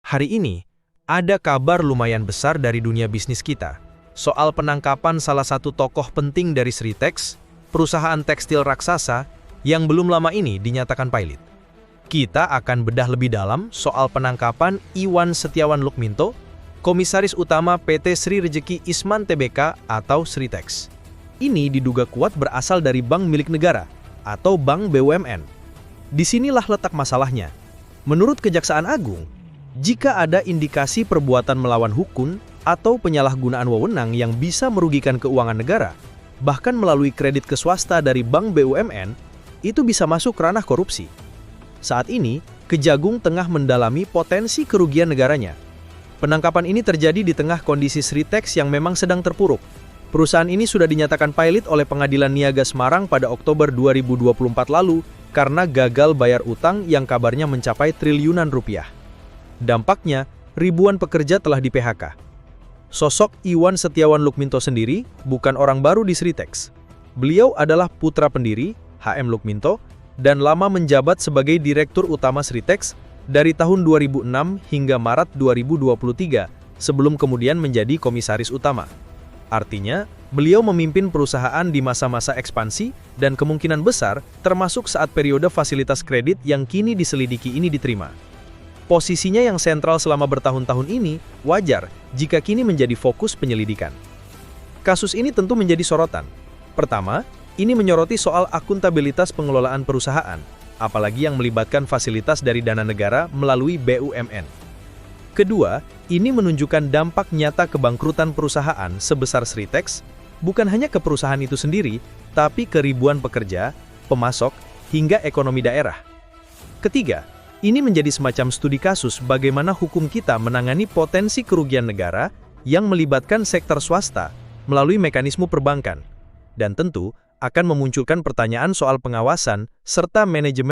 Hari ini, ada kabar lumayan besar dari dunia bisnis kita, soal penangkapan salah satu tokoh penting dari Sritex, perusahaan tekstil raksasa yang belum lama ini dinyatakan pilot. Kita akan bedah lebih dalam soal penangkapan Iwan Setiawan Lukminto, Komisaris Utama PT Sri Rejeki Isman Tbk atau Sritex. Ini diduga kuat berasal dari bank milik negara atau bank BUMN. Disinilah letak masalahnya. Menurut Kejaksaan Agung, jika ada indikasi perbuatan melawan hukum atau penyalahgunaan wewenang yang bisa merugikan keuangan negara, bahkan melalui kredit ke swasta dari bank BUMN, itu bisa masuk ranah korupsi. Saat ini, Kejagung tengah mendalami potensi kerugian negaranya. Penangkapan ini terjadi di tengah kondisi Sritex yang memang sedang terpuruk. Perusahaan ini sudah dinyatakan pilot oleh Pengadilan Niaga Semarang pada Oktober 2024 lalu karena gagal bayar utang yang kabarnya mencapai triliunan rupiah. Dampaknya, ribuan pekerja telah di-PHK. Sosok Iwan Setiawan Lukminto sendiri bukan orang baru di Sritex. Beliau adalah putra pendiri, HM Lukminto, dan lama menjabat sebagai Direktur Utama Sritex dari tahun 2006 hingga Maret 2023, sebelum kemudian menjadi Komisaris Utama. Artinya, beliau memimpin perusahaan di masa-masa ekspansi dan kemungkinan besar termasuk saat periode fasilitas kredit yang kini diselidiki ini diterima. Posisinya yang sentral selama bertahun-tahun ini wajar jika kini menjadi fokus penyelidikan. Kasus ini tentu menjadi sorotan. Pertama, ini menyoroti soal akuntabilitas pengelolaan perusahaan, apalagi yang melibatkan fasilitas dari dana negara melalui BUMN. Kedua, ini menunjukkan dampak nyata kebangkrutan perusahaan sebesar Sritex, bukan hanya ke perusahaan itu sendiri, tapi ke ribuan pekerja, pemasok, hingga ekonomi daerah. Ketiga, ini menjadi semacam studi kasus bagaimana hukum kita menangani potensi kerugian negara yang melibatkan sektor swasta melalui mekanisme perbankan. Dan tentu, akan memunculkan pertanyaan soal pengawasan serta manajemen